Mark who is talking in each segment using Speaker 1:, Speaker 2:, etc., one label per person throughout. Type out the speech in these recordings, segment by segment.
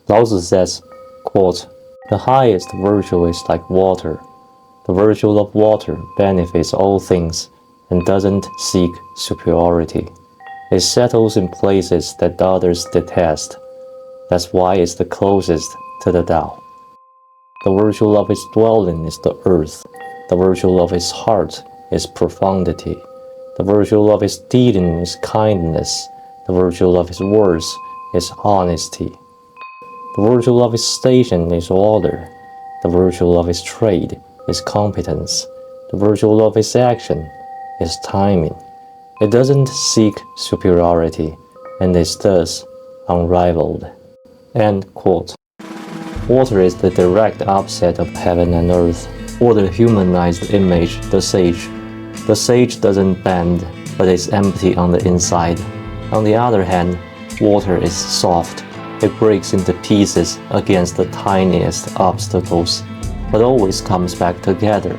Speaker 1: Lao Tzu says, quote, "The highest virtue is like water. The virtue of water benefits all things and doesn't seek superiority. It settles in places that others detest. That's why it's the closest to the Tao. The virtue of its dwelling is the earth. The virtue of its heart is profundity. The virtue of its dealing is kindness. The virtue of its words is honesty. The virtue of its station is order. The virtue of its trade is competence. The virtue of its action is timing. It doesn't seek superiority, and is thus unrivaled." End quote. Water is the direct opposite of heaven and earth, or the humanized image, the sage. The sage doesn't bend, but is empty on the inside. On the other hand, water is soft. It breaks into pieces against the tiniest obstacles, but always comes back together,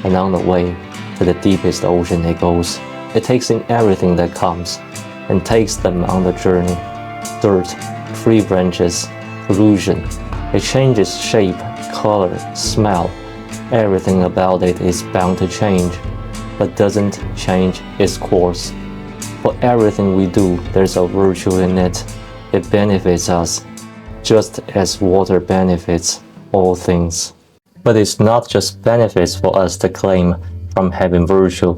Speaker 1: and on the way to the deepest ocean it goes. It takes in everything that comes, and takes them on the journey. Dirt, tree branches, pollution. It changes shape, color, smell. Everything about it is bound to change, but doesn't change its course. For everything we do, there's a virtue in it. It benefits us, just as water benefits all things. But it's not just benefits for us to claim from having virtue.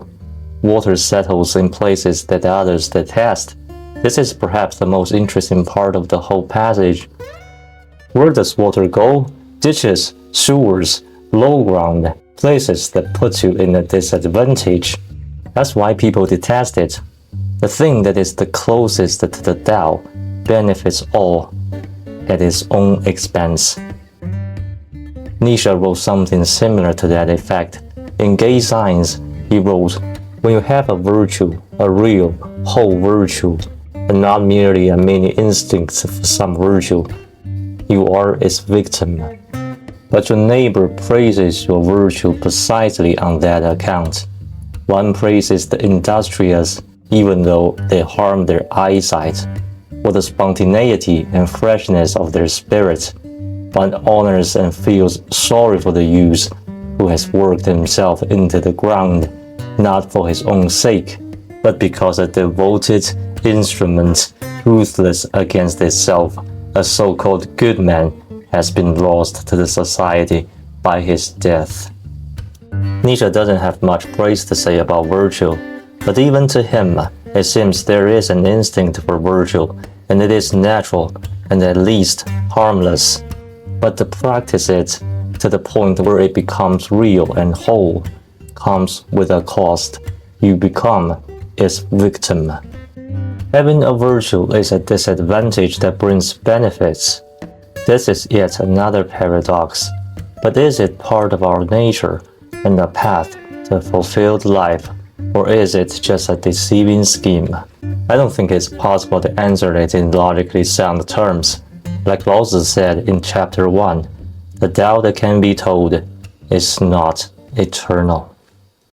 Speaker 1: Water settles in places that others detest. This is perhaps the most interesting part of the whole passage. Where does water go? Ditches, sewers, low ground, places that put you in a disadvantage. That's why people detest it. The thing that is the closest to the Tao benefits all at its own expense. Nietzsche wrote something similar to that effect. In Gay Science, he wrote, "When you have a virtue, a real, whole virtue, and not merely a many instincts for some virtue, you are its victim. But your neighbor praises your virtue precisely on that account. One praises the industrious even though they harm their eyesight, or the spontaneity and freshness of their spirit. One honors and feels sorry for the youth who has worked himself into the ground, not for his own sake, but because a devoted instrument, ruthless against itself, a so-called good man, has been lost to the society by his death." Nietzsche doesn't have much praise to say about virtue, but even to him, it seems there is an instinct for virtue, and it is natural and at least harmless. But to practice it to the point where it becomes real and whole comes with a cost. You become its victim. Having a virtue is a disadvantage that brings benefits. This is yet another paradox. But is it part of our nature and a path to a fulfilled life, or is it just a deceiving scheme? I don't think it's possible to answer it in logically sound terms. Like Lao Tzu said in chapter 1, the Tao that can be told is not eternal.